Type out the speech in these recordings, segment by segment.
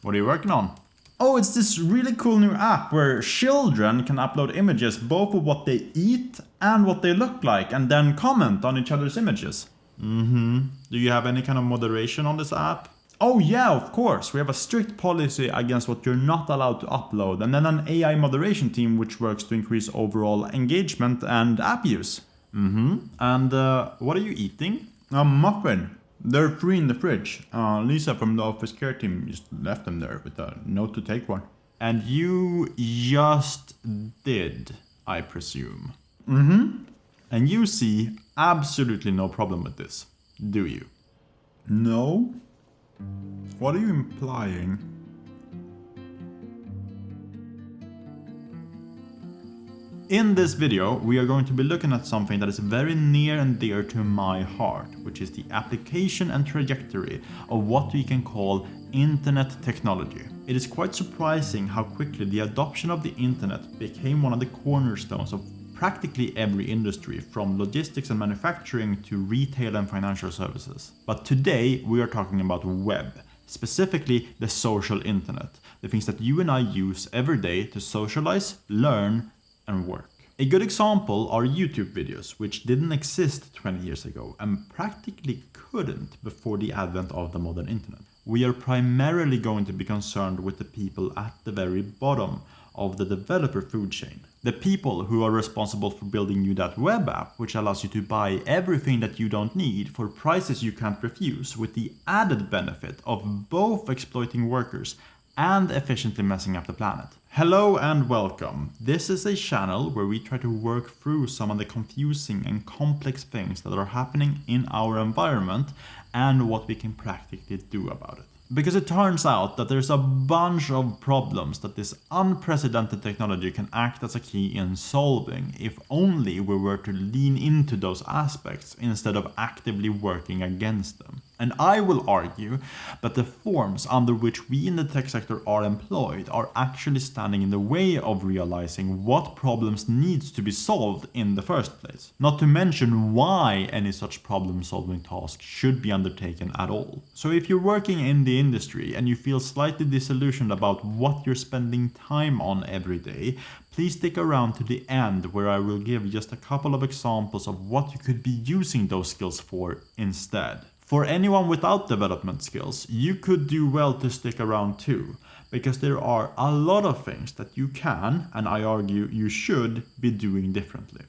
What are you working on? Oh, it's this really cool new app where children can upload images both of what they eat and what they look like and then comment on each other's images. Do you have any kind of moderation on this app? Oh yeah, of course. We have a strict policy against what you're not allowed to upload and then an AI moderation team which works to increase overall engagement and app use. And what are you eating? A muffin. They're free in the fridge. Lisa from the office care team just left them there with a note to take one. And you just did, I presume. And you see absolutely no problem with this, do you? No? What are you implying? In this video, we are going to be looking at something that is very near and dear to my heart, which is the application and trajectory of what we can call internet technology. It is quite surprising how quickly the adoption of the internet became one of the cornerstones of practically every industry, from logistics and manufacturing to retail and financial services. But today, we are talking about web, specifically the social internet, the things that you and I use every day to socialize, learn, and work. A good example are YouTube videos, which didn't exist 20 years ago and practically couldn't before the advent of the modern internet. We are primarily going to be concerned with the people at the very bottom of the developer food chain. The people who are responsible for building you that web app, which allows you to buy everything that you don't need for prices you can't refuse, with the added benefit of both exploiting workers and efficiently messing up the planet. Hello and welcome. This is a channel where we try to work through some of the confusing and complex things that are happening in our environment and what we can practically do about it. Because it turns out that there's a bunch of problems that this unprecedented technology can act as a key in solving, if only we were to lean into those aspects instead of actively working against them. And I will argue that the forms under which we in the tech sector are employed are actually standing in the way of realizing what problems needs to be solved in the first place. Not to mention why any such problem-solving task should be undertaken at all. So if you're working in the industry and you feel slightly disillusioned about what you're spending time on every day, please stick around to the end where I will give just a couple of examples of what you could be using those skills for instead. For anyone without development skills, you could do well to stick around too, because there are a lot of things that you can, and I argue you should, be doing differently.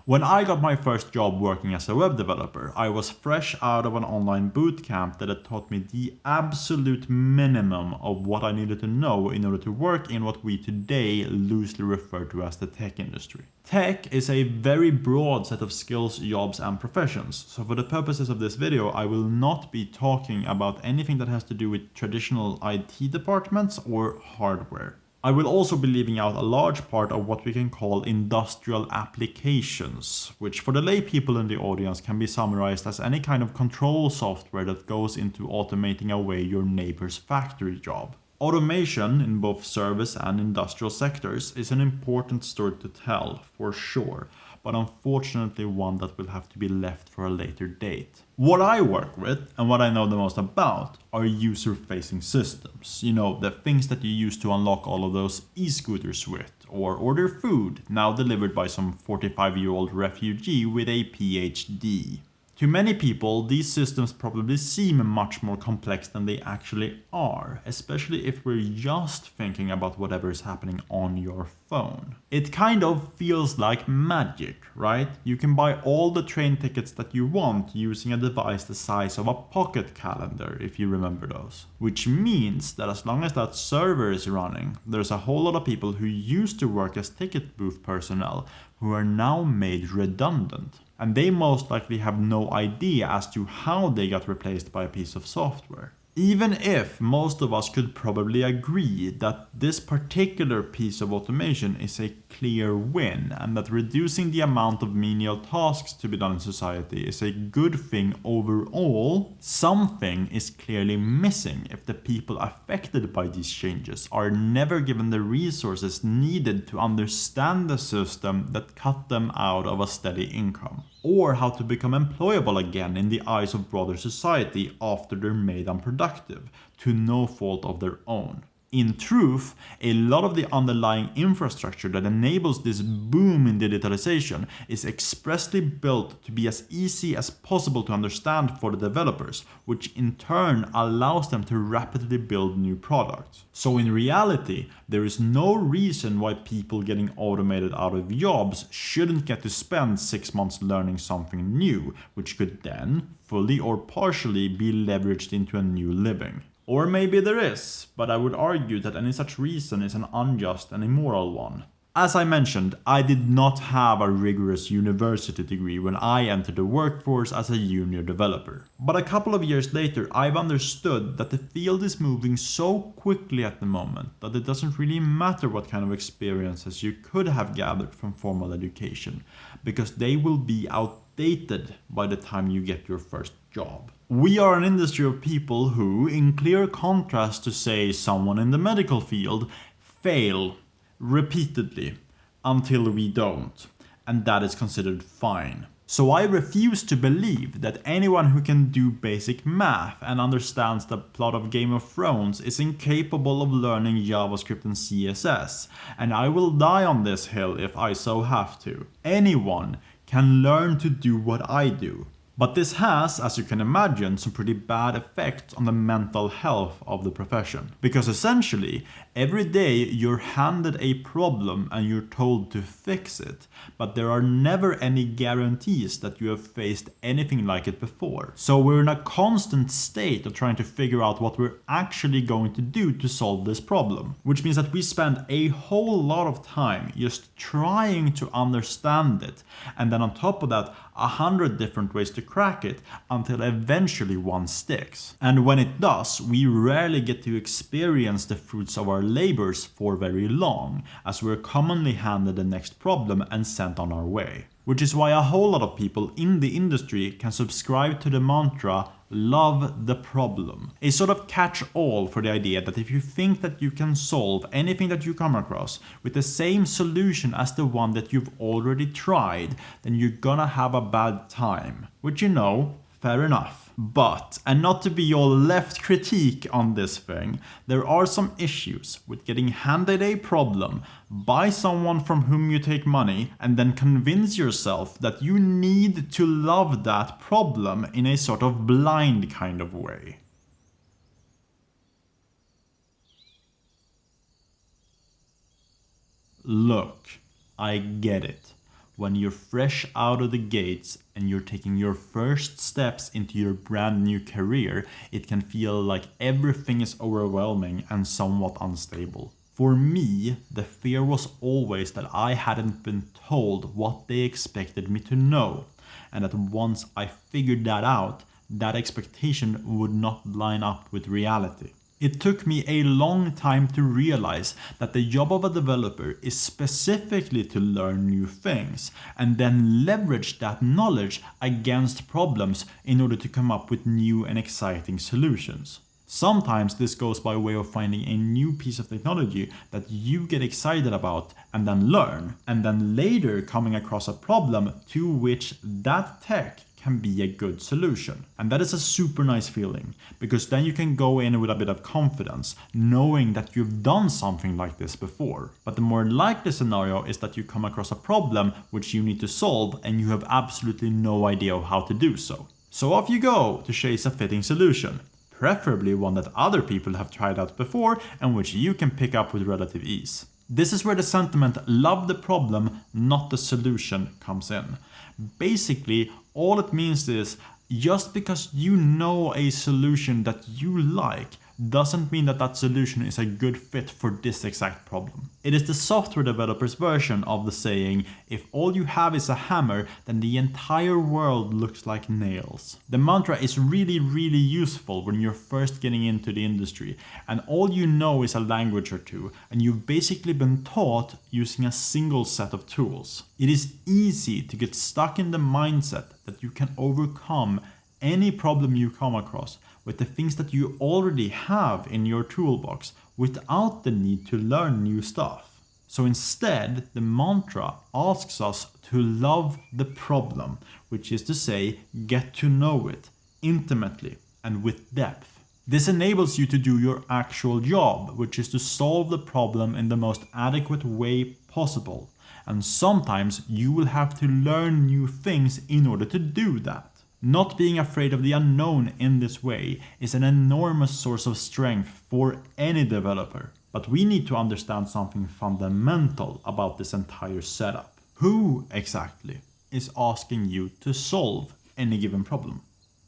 When I got my first job working as a web developer, I was fresh out of an online bootcamp that had taught me the absolute minimum of what I needed to know in order to work in what we today loosely refer to as the tech industry. Tech is a very broad set of skills, jobs, and professions, so for the purposes of this video, I will not be talking about anything that has to do with traditional IT departments or hardware. I will also be leaving out a large part of what we can call industrial applications, which for the lay people in the audience can be summarized as any kind of control software that goes into automating away your neighbor's factory job. Automation in both service and industrial sectors is an important story to tell, for sure, but unfortunately one that will have to be left for a later date. What I work with, and what I know the most about, are user-facing systems. You know, the things that you use to unlock all of those e-scooters with, or order food, now delivered by some 45-year-old refugee with a PhD. To many people, these systems probably seem much more complex than they actually are, especially if we're just thinking about whatever is happening on your phone. It kind of feels like magic, right? You can buy all the train tickets that you want using a device the size of a pocket calendar, if you remember those. Which means that as long as that server is running, there's a whole lot of people who used to work as ticket booth personnel who are now made redundant. And they most likely have no idea as to how they got replaced by a piece of software. Even if most of us could probably agree that this particular piece of automation is a clear win and that reducing the amount of menial tasks to be done in society is a good thing overall, something is clearly missing if the people affected by these changes are never given the resources needed to understand the system that cut them out of a steady income. or how to become employable again in the eyes of broader society after they're made unproductive, to no fault of their own. In truth, a lot of the underlying infrastructure that enables this boom in digitalization is expressly built to be as easy as possible to understand for the developers, which in turn allows them to rapidly build new products. So in reality, there is no reason why people getting automated out of jobs shouldn't get to spend 6 months learning something new, which could then, fully or partially, be leveraged into a new living. Or maybe there is, but I would argue that any such reason is an unjust and immoral one. As I mentioned, I did not have a rigorous university degree when I entered the workforce as a junior developer. But a couple of years later, I've understood that the field is moving so quickly at the moment that it doesn't really matter what kind of experiences you could have gathered from formal education, because they will be outdated by the time you get your first job. We are an industry of people who, in clear contrast to, say, someone in the medical field, fail repeatedly until we don't, and that is considered fine. So I refuse to believe that anyone who can do basic math and understands the plot of Game of Thrones is incapable of learning JavaScript and CSS, and I will die on this hill if I so have to. Anyone can learn to do what I do. But this has, as you can imagine, some pretty bad effects on the mental health of the profession. Because essentially, every day you're handed a problem and you're told to fix it, but there are never any guarantees that you have faced anything like it before. So we're in a constant state of trying to figure out what we're actually going to do to solve this problem. Which means that we spend a whole lot of time just trying to understand it, and then on top of that, 100 different ways to crack it until eventually one sticks. And when it does, we rarely get to experience the fruits of our labors for very long, as we're commonly handed the next problem and sent on our way. Which is why a whole lot of people in the industry can subscribe to the mantra, love the problem. A sort of catch-all for the idea that if you think that you can solve anything that you come across with the same solution as the one that you've already tried, then you're gonna have a bad time. Which, you know, fair enough. But, and not to be all left critique on this thing, there are some issues with getting handed a problem by someone from whom you take money and then convince yourself that you need to love that problem in a sort of blind kind of way. Look, I get it. When you're fresh out of the gates and you're taking your first steps into your brand new career, it can feel like everything is overwhelming and somewhat unstable. For me, the fear was always that I hadn't been told what they expected me to know, and that once I figured that out, that expectation would not line up with reality. It took me a long time to realize that the job of a developer is specifically to learn new things and then leverage that knowledge against problems in order to come up with new and exciting solutions. Sometimes this goes by way of finding a new piece of technology that you get excited about and then learn, and then later coming across a problem to which that tech can be a good solution. And that is a super nice feeling, because then you can go in with a bit of confidence, knowing that you've done something like this before. But the more likely scenario is that you come across a problem which you need to solve and you have absolutely no idea how to do so. So off you go to chase a fitting solution, preferably one that other people have tried out before and which you can pick up with relative ease. This is where the sentiment "love the problem, not the solution" comes in. Basically, all it means is just because you know a solution that you like doesn't mean that that solution is a good fit for this exact problem. It is the software developer's version of the saying, if all you have is a hammer, then the entire world looks like nails. The mantra is really useful when you're first getting into the industry and all you know is a language or two and you've basically been taught using a single set of tools. It is easy to get stuck in the mindset that you can overcome any problem you come across with the things that you already have in your toolbox without the need to learn new stuff. So instead, the mantra asks us to love the problem, which is to say, get to know it intimately and with depth. This enables you to do your actual job, which is to solve the problem in the most adequate way possible. And sometimes you will have to learn new things in order to do that. Not being afraid of the unknown in this way is an enormous source of strength for any developer. But we need to understand something fundamental about this entire setup. Who exactly is asking you to solve any given problem?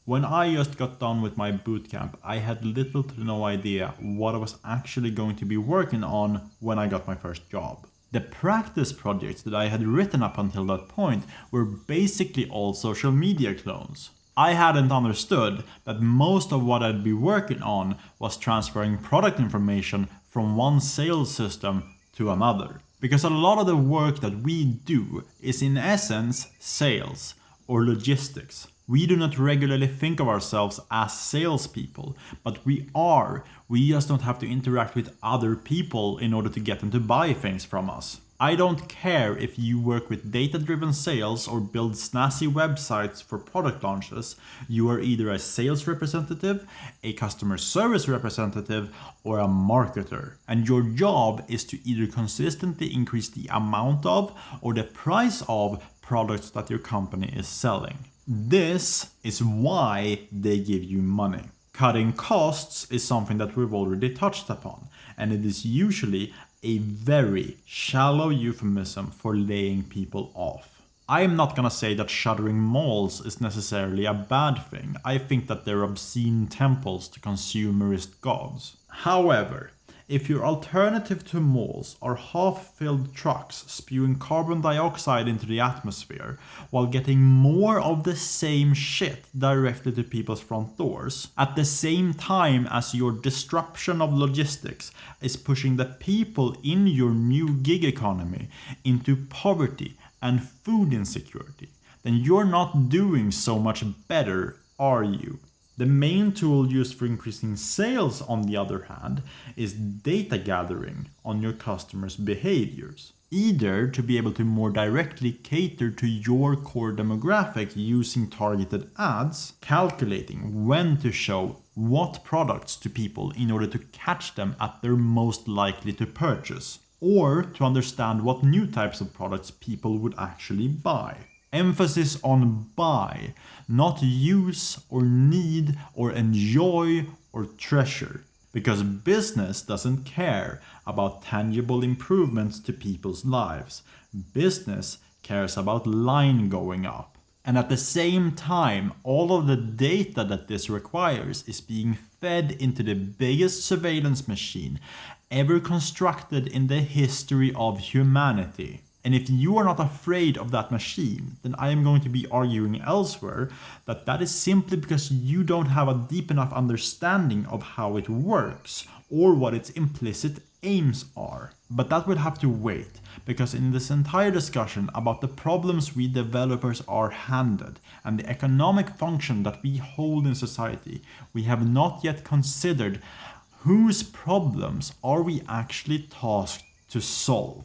When I just got done with my bootcamp, I had little to no idea what I was actually going to be working on when I got my first job. The practice projects that I had written up until that point were basically all social media clones. I hadn't understood that most of what I'd be working on was transferring product information from one sales system to another. Because a lot of the work that we do is in essence sales or logistics. We do not regularly think of ourselves as salespeople, but we are. We just don't have to interact with other people in order to get them to buy things from us. I don't care if you work with data-driven sales or build snazzy websites for product launches. You are either a sales representative, a customer service representative, or a marketer. And your job is to either consistently increase the amount of or the price of products that your company is selling. This is why they give you money. Cutting costs is something that we've already touched upon, and it is usually a very shallow euphemism for laying people off. I am not gonna say that shuttering malls is necessarily a bad thing. I think that they're obscene temples to consumerist gods. However, if your alternative to malls are half-filled trucks spewing carbon dioxide into the atmosphere while getting more of the same shit directly to people's front doors, at the same time as your disruption of logistics is pushing the people in your new gig economy into poverty and food insecurity, then you're not doing so much better, are you? The main tool used for increasing sales, on the other hand, is data gathering on your customers' behaviors. Either to be able to more directly cater to your core demographic using targeted ads, calculating when to show what products to people in order to catch them at their most likely to purchase, or to understand what new types of products people would actually buy. Emphasis on buy, not use or need or enjoy or treasure. Because business doesn't care about tangible improvements to people's lives. Business cares about line going up. And at the same time, all of the data that this requires is being fed into the biggest surveillance machine ever constructed in the history of humanity. And if you are not afraid of that machine, then I am going to be arguing elsewhere that that is simply because you don't have a deep enough understanding of how it works or what its implicit aims are. But that will have to wait, because in this entire discussion about the problems we developers are handed and the economic function that we hold in society, we have not yet considered whose problems are we actually tasked to solve.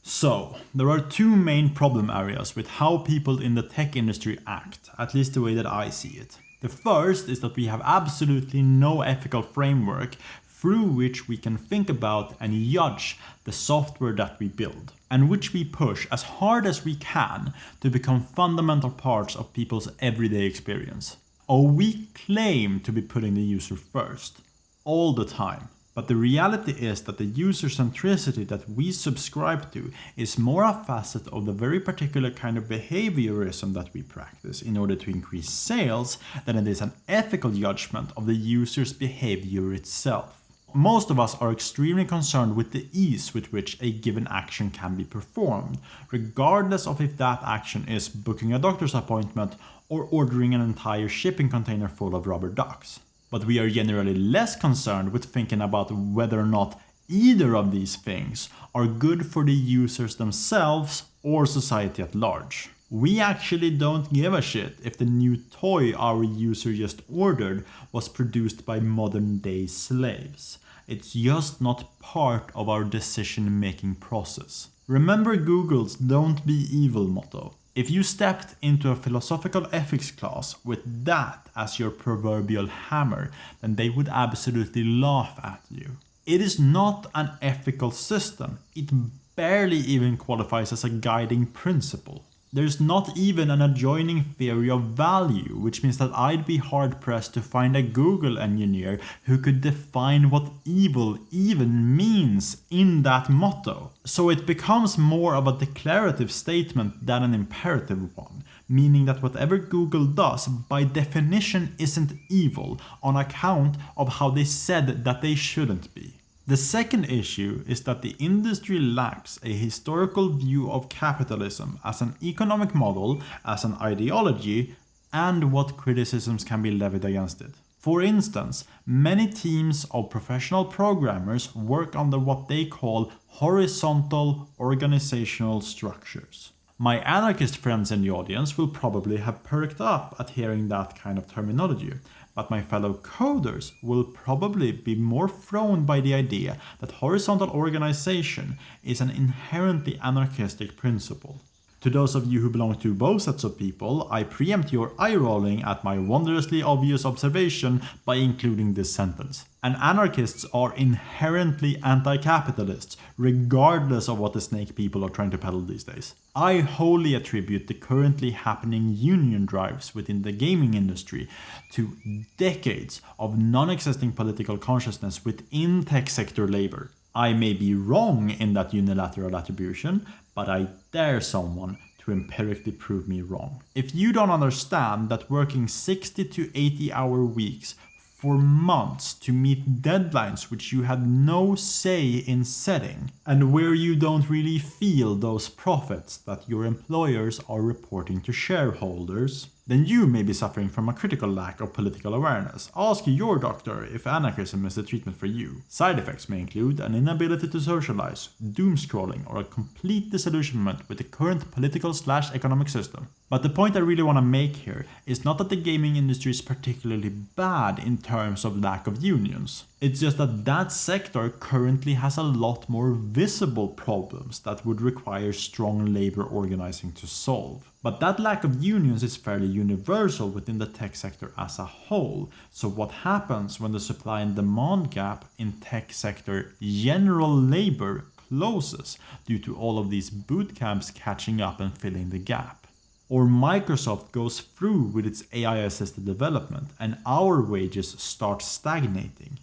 So, there are two main problem areas with how people in the tech industry act, at least the way that I see it. The first is that we have absolutely no ethical framework through which we can think about and judge the software that we build, and which we push as hard as we can to become fundamental parts of people's everyday experience. Oh, we claim to be putting the user first, all the time. But the reality is that the user centricity that we subscribe to is more a facet of the very particular kind of behaviorism that we practice in order to increase sales than it is an ethical judgment of the user's behavior itself. Most of us are extremely concerned with the ease with which a given action can be performed, regardless of if that action is booking a doctor's appointment or ordering an entire shipping container full of rubber ducks. But we are generally less concerned with thinking about whether or not either of these things are good for the users themselves or society at large. We actually don't give a shit if the new toy our user just ordered was produced by modern day slaves. It's just not part of our decision-making process. Remember Google's "Don't be evil" motto. If you stepped into a philosophical ethics class with that as your proverbial hammer, then they would absolutely laugh at you. It is not an ethical system. It barely even qualifies as a guiding principle. There's not even an adjoining theory of value, which means that I'd be hard-pressed to find a Google engineer who could define what evil even means in that motto. So it becomes more of a declarative statement than an imperative one, meaning that whatever Google does by definition isn't evil on account of how they said that they shouldn't be. The second issue is that the industry lacks a historical view of capitalism as an economic model, as an ideology, and what criticisms can be levied against it. For instance, many teams of professional programmers work under what they call horizontal organizational structures. My anarchist friends in the audience will probably have perked up at hearing that kind of terminology, but my fellow coders will probably be more thrown by the idea that horizontal organization is an inherently anarchistic principle. To those of you who belong to both sets of people, I preempt your eye-rolling at my wondrously obvious observation by including this sentence. And anarchists are inherently anti-capitalists, regardless of what the snake people are trying to peddle these days. I wholly attribute the currently happening union drives within the gaming industry to decades of non-existing political consciousness within tech sector labor. I may be wrong in that unilateral attribution, but I dare someone to empirically prove me wrong. If you don't understand that working 60 to 80 hour weeks for months to meet deadlines which you had no say in setting, and where you don't really feel those profits that your employers are reporting to shareholders, then you may be suffering from a critical lack of political awareness. Ask your doctor if anarchism is the treatment for you. Side effects may include an inability to socialize, doom scrolling, or a complete disillusionment with the current political/economic system. But the point I really want to make here is not that the gaming industry is particularly bad in terms of lack of unions. It's just that that sector currently has a lot more visible problems that would require strong labor organizing to solve. But that lack of unions is fairly universal within the tech sector as a whole. So what happens when the supply and demand gap in tech sector general labor closes due to all of these boot camps catching up and filling the gap? Or Microsoft goes through with its AI-assisted development and our wages start stagnating.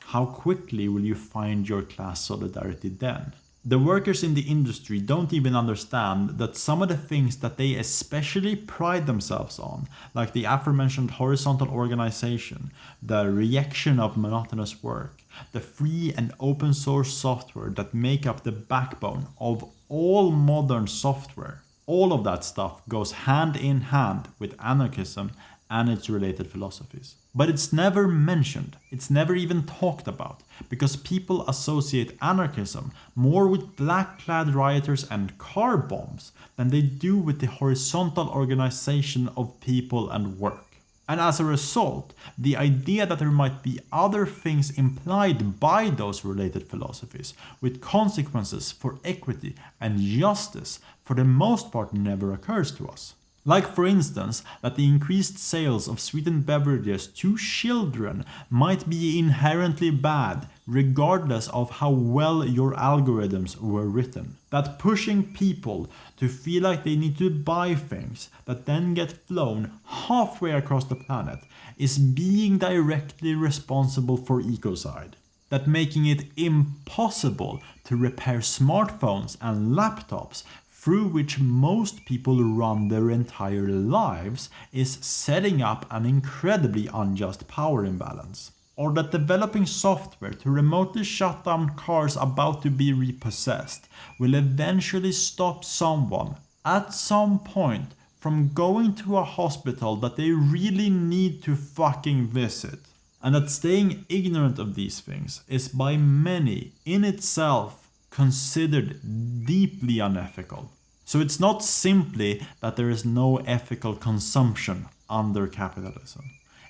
How quickly will you find your class solidarity then? The workers in the industry don't even understand that some of the things that they especially pride themselves on, like the aforementioned horizontal organization, the rejection of monotonous work, the free and open source software that make up the backbone of all modern software, all of that stuff goes hand in hand with anarchism and its related philosophies. But it's never mentioned, it's never even talked about, because people associate anarchism more with black-clad rioters and car bombs than they do with the horizontal organization of people and work. And as a result, the idea that there might be other things implied by those related philosophies, with consequences for equity and justice, for the most part never occurs to us. Like for instance, that the increased sales of sweetened beverages to children might be inherently bad, regardless of how well your algorithms were written. That pushing people to feel like they need to buy things that then get flown halfway across the planet is being directly responsible for ecocide. That making it impossible to repair smartphones and laptops through which most people run their entire lives is setting up an incredibly unjust power imbalance. Or that developing software to remotely shut down cars about to be repossessed will eventually stop someone, at some point, from going to a hospital that they really need to fucking visit. And that staying ignorant of these things is by many, in itself, considered deeply unethical. So it's not simply that there is no ethical consumption under capitalism.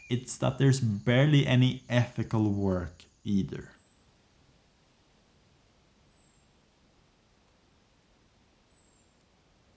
It's that there's barely any ethical work either.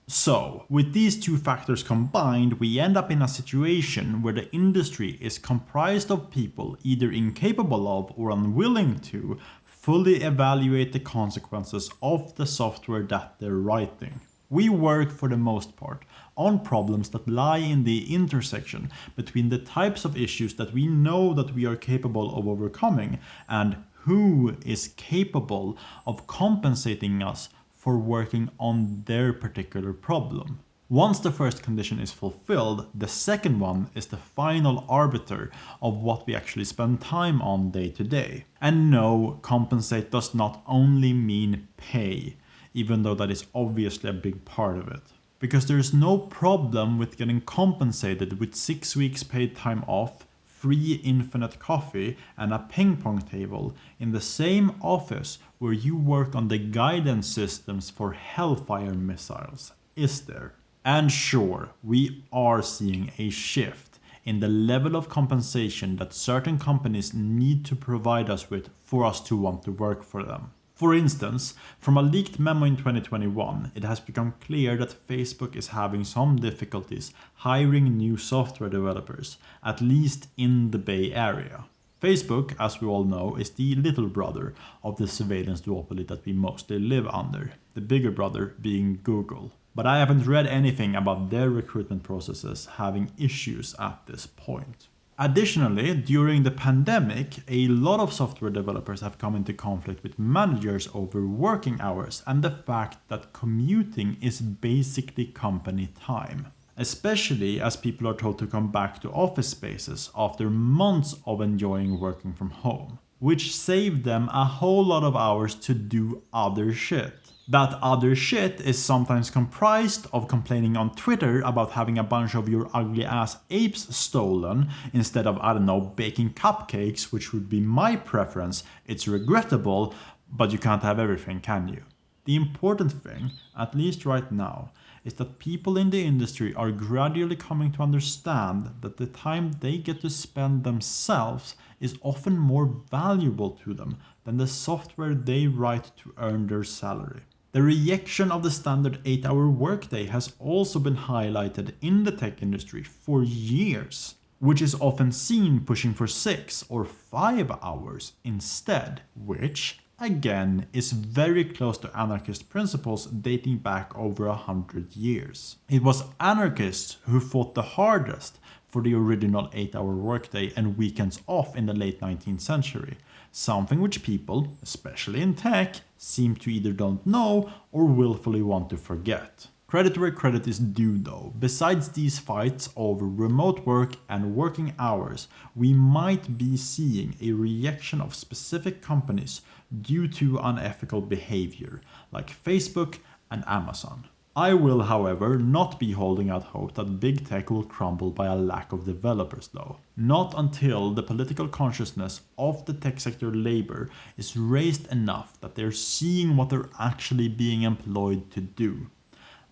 So, with these two factors combined, we end up in a situation where the industry is comprised of people either incapable of or unwilling to fully evaluate the consequences of the software that they're writing. We work, for the most part, on problems that lie in the intersection between the types of issues that we know that we are capable of overcoming and who is capable of compensating us for working on their particular problem. Once the first condition is fulfilled, the second one is the final arbiter of what we actually spend time on day to day. And no, compensate does not only mean pay, even though that is obviously a big part of it. Because there is no problem with getting compensated with 6 weeks paid time off, free infinite coffee, and a ping pong table in the same office where you work on the guidance systems for Hellfire missiles, is there? And sure, we are seeing a shift in the level of compensation that certain companies need to provide us with for us to want to work for them. For instance, from a leaked memo in 2021, it has become clear that Facebook is having some difficulties hiring new software developers, at least in the Bay Area. Facebook, as we all know, is the little brother of the surveillance duopoly that we mostly live under, the bigger brother being Google. But I haven't read anything about their recruitment processes having issues at this point. Additionally, during the pandemic, a lot of software developers have come into conflict with managers over working hours and the fact that commuting is basically company time. Especially as people are told to come back to office spaces after months of enjoying working from home, which saved them a whole lot of hours to do other shit. That other shit is sometimes comprised of complaining on Twitter about having a bunch of your ugly ass apes stolen instead of, I don't know, baking cupcakes, which would be my preference. It's regrettable, but you can't have everything, can you? The important thing, at least right now, is that people in the industry are gradually coming to understand that the time they get to spend themselves is often more valuable to them than the software they write to earn their salary. The rejection of the standard 8-hour workday has also been highlighted in the tech industry for years, which is often seen pushing for 6 or 5 hours instead, which, again, is very close to anarchist principles dating back over 100 years. It was anarchists who fought the hardest for the original 8-hour workday and weekends off in the late 19th century, something which people, especially in tech, seem to either don't know or willfully want to forget. Credit where credit is due though. Besides these fights over remote work and working hours, we might be seeing a reaction of specific companies due to unethical behavior, like Facebook and Amazon. I will, however, not be holding out hope that big tech will crumble by a lack of developers though. Not until the political consciousness of the tech sector labor is raised enough that they're seeing what they're actually being employed to do.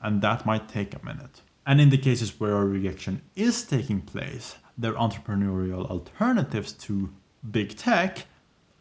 And that might take a minute. And in the cases where a reaction is taking place, their entrepreneurial alternatives to big tech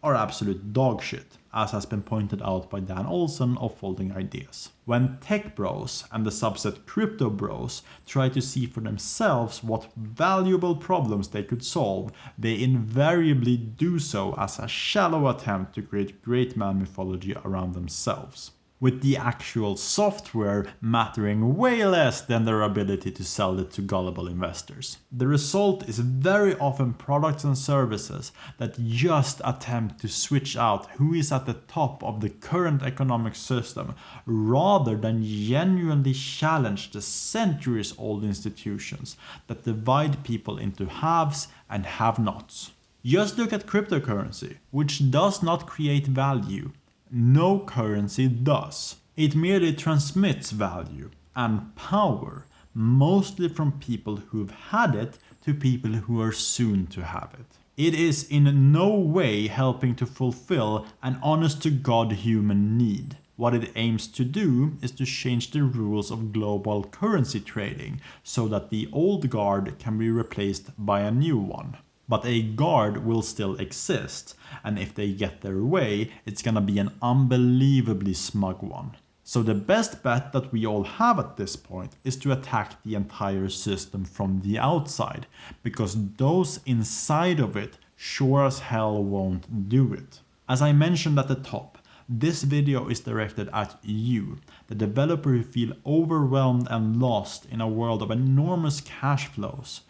are absolute dog shit, as has been pointed out by Dan Olsen of Folding Ideas. When tech bros and the subset crypto bros try to see for themselves what valuable problems they could solve, they invariably do so as a shallow attempt to create great man mythology around themselves, with the actual software mattering way less than their ability to sell it to gullible investors. The result is very often products and services that just attempt to switch out who is at the top of the current economic system, rather than genuinely challenge the centuries-old institutions that divide people into haves and have-nots. Just look at cryptocurrency, which does not create value. No currency does. It merely transmits value and power, mostly from people who've had it to people who are soon to have it. It is in no way helping to fulfill an honest-to-God human need. What it aims to do is to change the rules of global currency trading so that the old guard can be replaced by a new one. But a guard will still exist, and if they get their way, it's gonna be an unbelievably smug one. So the best bet that we all have at this point is to attack the entire system from the outside, because those inside of it sure as hell won't do it. As I mentioned at the top, this video is directed at you, the developer who feel overwhelmed and lost in a world of enormous cash flows,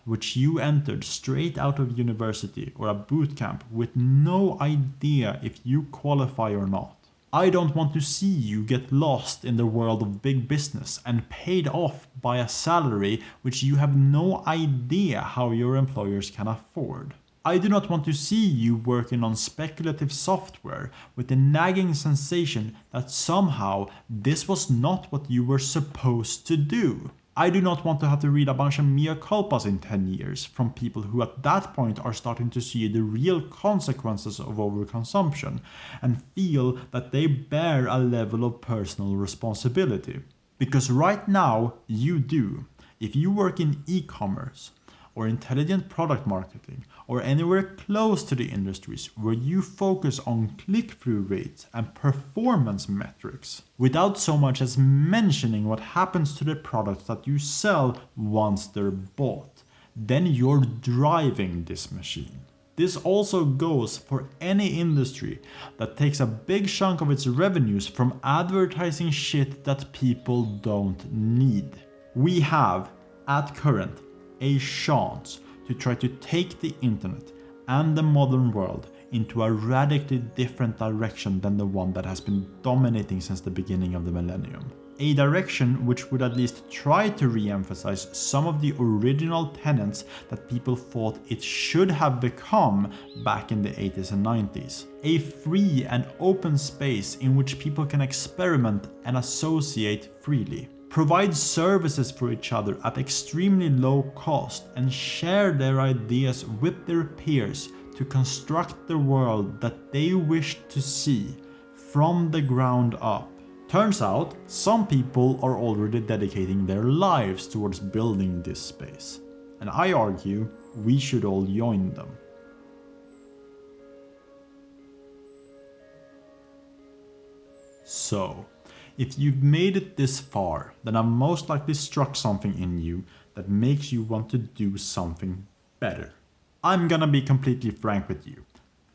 which you entered straight out of university or a bootcamp with no idea if you qualify or not. I don't want to see you get lost in the world of big business and paid off by a salary which you have no idea how your employers can afford. I do not want to see you working on speculative software with the nagging sensation that somehow this was not what you were supposed to do. I do not want to have to read a bunch of mea culpas in 10 years from people who at that point are starting to see the real consequences of overconsumption and feel that they bear a level of personal responsibility. Because right now you do. If you work in e-commerce, or intelligent product marketing, or anywhere close to the industries where you focus on click-through rates and performance metrics, without so much as mentioning what happens to the products that you sell once they're bought, then you're driving this machine. This also goes for any industry that takes a big chunk of its revenues from advertising shit that people don't need. We have, at current, a chance to try to take the internet and the modern world into a radically different direction than the one that has been dominating since the beginning of the millennium. A direction which would at least try to re-emphasize some of the original tenets that people thought it should have become back in the 80s and 90s. A free and open space in which people can experiment and associate freely, provide services for each other at extremely low cost, and share their ideas with their peers to construct the world that they wish to see from the ground up. Turns out, some people are already dedicating their lives towards building this space, and I argue we should all join them. So, if you've made it this far, then I've most likely struck something in you that makes you want to do something better. I'm gonna be completely frank with you.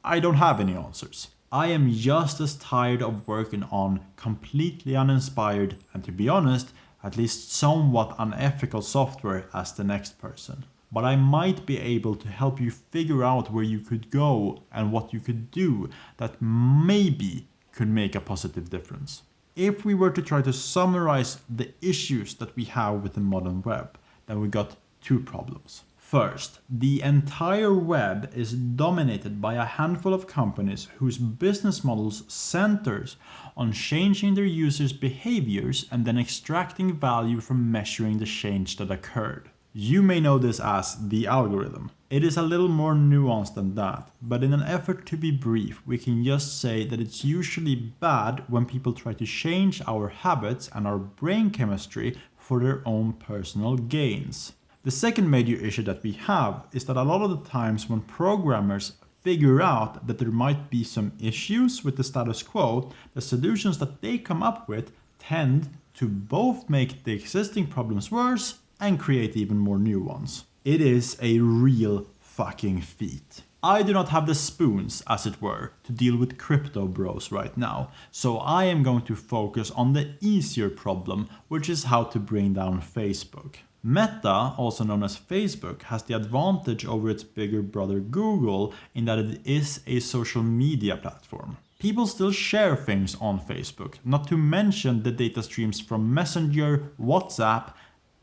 I don't have any answers. I am just as tired of working on completely uninspired and, to be honest, at least somewhat unethical software as the next person. But I might be able to help you figure out where you could go and what you could do that maybe could make a positive difference. If we were to try to summarize the issues that we have with the modern web, then we got two problems. First, the entire web is dominated by a handful of companies whose business models centers on changing their users' behaviors and then extracting value from measuring the change that occurred. You may know this as the algorithm. It is a little more nuanced than that, but in an effort to be brief, we can just say that it's usually bad when people try to change our habits and our brain chemistry for their own personal gains. The second major issue that we have is that a lot of the times when programmers figure out that there might be some issues with the status quo, the solutions that they come up with tend to both make the existing problems worse and create even more new ones. It is a real fucking feat. I do not have the spoons, as it were, to deal with crypto bros right now, so I am going to focus on the easier problem, which is how to bring down Facebook. Meta, also known as Facebook, has the advantage over its bigger brother Google in that it is a social media platform. People still share things on Facebook, not to mention the data streams from Messenger, WhatsApp,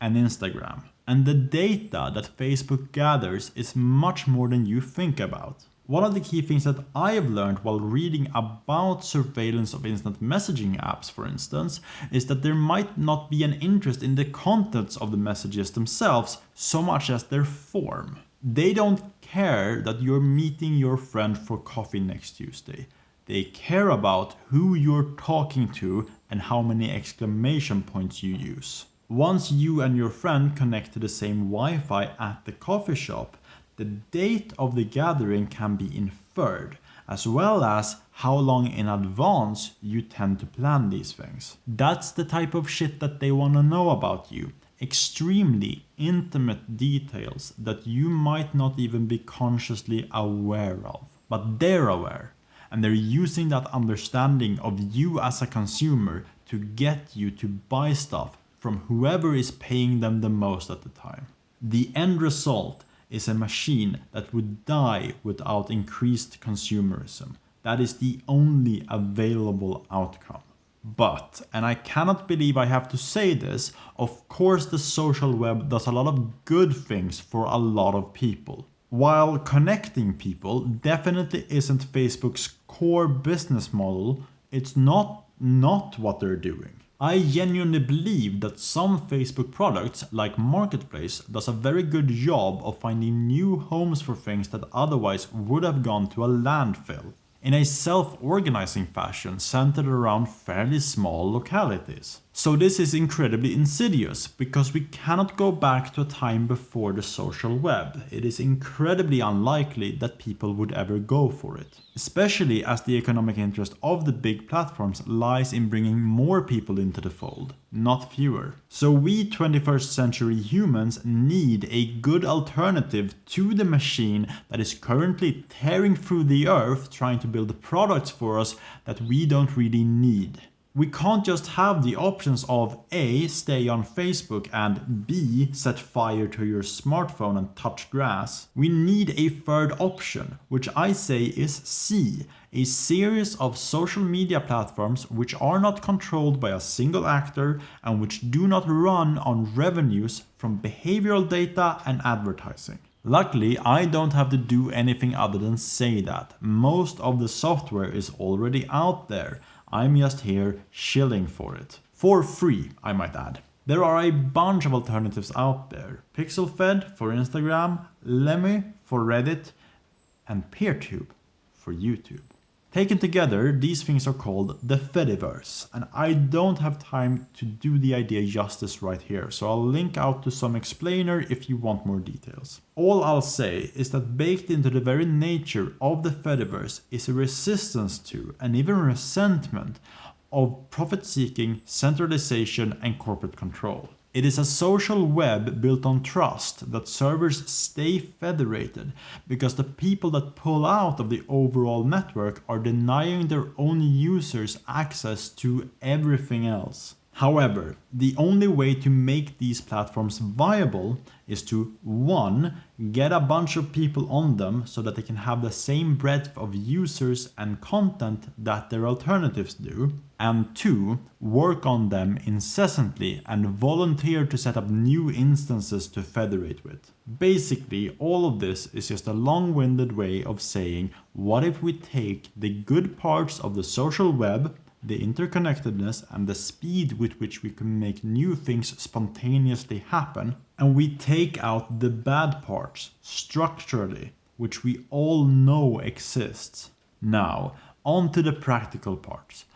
and Instagram. And the data that Facebook gathers is much more than you think about. One of the key things that I have learned while reading about surveillance of instant messaging apps, for instance, is that there might not be an interest in the contents of the messages themselves so much as their form. They don't care that you're meeting your friend for coffee next Tuesday. They care about who you're talking to and how many exclamation points you use. Once you and your friend connect to the same Wi-Fi at the coffee shop, the date of the gathering can be inferred, as well as how long in advance you tend to plan these things. That's the type of shit that they want to know about you. Extremely intimate details that you might not even be consciously aware of. But they're aware, and they're using that understanding of you as a consumer to get you to buy stuff from whoever is paying them the most at the time. The end result is a machine that would die without increased consumerism. That is the only available outcome. But, and I cannot believe I have to say this, of course the social web does a lot of good things for a lot of people. While connecting people definitely isn't Facebook's core business model, it's not what they're doing. I genuinely believe that some Facebook products, like Marketplace, does a very good job of finding new homes for things that otherwise would have gone to a landfill, in a self-organizing fashion centered around fairly small localities. So this is incredibly insidious, because we cannot go back to a time before the social web. It is incredibly unlikely that people would ever go for it, especially as the economic interest of the big platforms lies in bringing more people into the fold, not fewer. So we 21st century humans need a good alternative to the machine that is currently tearing through the earth trying to build products for us that we don't really need. We can't just have the options of A, stay on Facebook, and B, set fire to your smartphone and touch grass. We need a third option, which I say is C, a series of social media platforms which are not controlled by a single actor and which do not run on revenues from behavioral data and advertising. Luckily, I don't have to do anything other than say that. Most of the software is already out there. I'm just here shilling for it. For free, I might add. There are a bunch of alternatives out there. PixelFed for Instagram, Lemmy for Reddit, and PeerTube for YouTube. Taken together, these things are called the Fediverse, and I don't have time to do the idea justice right here, so I'll link out to some explainer if you want more details. All I'll say is that baked into the very nature of the Fediverse is a resistance to, and even resentment of, profit-seeking, centralization, and corporate control. It is a social web built on trust that servers stay federated because the people that pull out of the overall network are denying their own users access to everything else. However, the only way to make these platforms viable is to 1. Get a bunch of people on them so that they can have the same breadth of users and content that their alternatives do, and 2. Work on them incessantly and volunteer to set up new instances to federate with. Basically, all of this is just a long-winded way of saying, what if we take the good parts of the social web, the interconnectedness and the speed with which we can make new things spontaneously happen, and we take out the bad parts, structurally, which we all know exists. Now, on to the practical parts.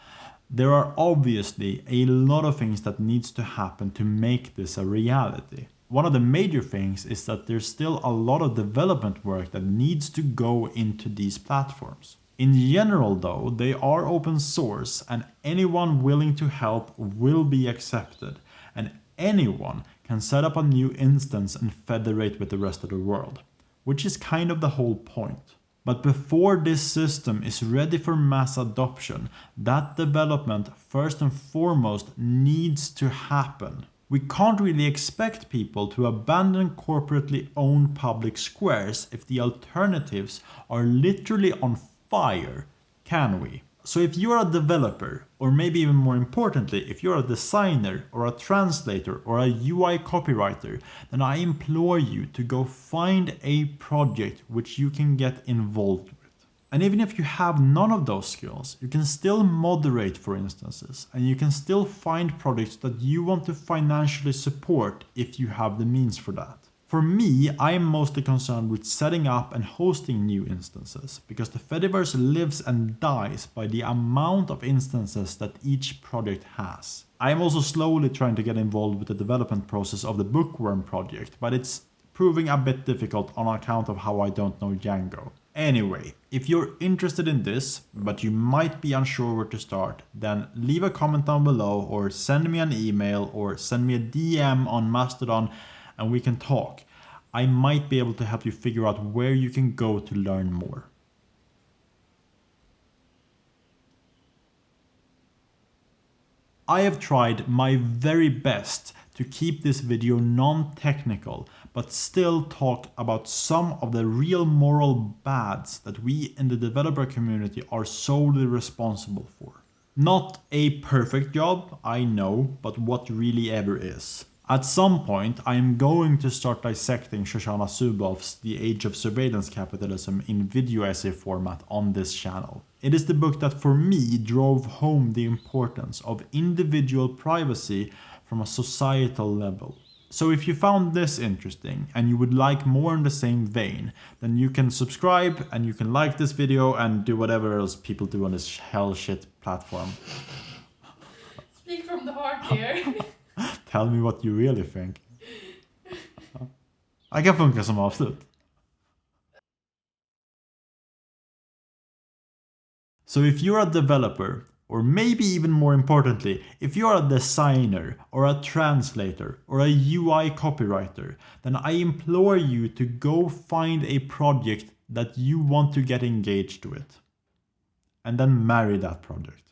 There are obviously a lot of things that needs to happen to make this a reality. One of the major things is that there's still a lot of development work that needs to go into these platforms. In general though, they are open source and anyone willing to help will be accepted, and anyone can set up a new instance and federate with the rest of the world, which is kind of the whole point. But before this system is ready for mass adoption, that development first and foremost needs to happen. We can't really expect people to abandon corporately owned public squares if the alternatives are literally on fire, can we? So if you're a developer, or maybe even more importantly, if you're a designer or a translator or a UI copywriter, then I implore you to go find a project which you can get involved with. And even if you have none of those skills, you can still moderate, for instances, and you can still find projects that you want to financially support if you have the means for that. For me, I am mostly concerned with setting up and hosting new instances, because the Fediverse lives and dies by the amount of instances that each project has. I am also slowly trying to get involved with the development process of the Bookworm project, but it's proving a bit difficult on account of how I don't know Django. Anyway, if you're interested in this, but you might be unsure where to start, then leave a comment down below or send me an email or send me a DM on Mastodon and we can talk. I might be able to help you figure out where you can go to learn more. I have tried my very best to keep this video non-technical, but still talk about some of the real moral bads that we in the developer community are solely responsible for. Not a perfect job, I know, but what really ever is. At some point, I am going to start dissecting Shoshana Zuboff's The Age of Surveillance Capitalism in video essay format on this channel. It is the book that for me drove home the importance of individual privacy from a societal level. So if you found this interesting and you would like more in the same vein, then you can subscribe and you can like this video and do whatever else people do on this hell shit platform. Speak from the heart here. Tell me what you really think. I kan funka som avslut. So if you're a developer, or maybe even more importantly, if you're a designer or a translator or a UI copywriter, then I implore you to go find a project that you want to get engaged with. And then marry that project.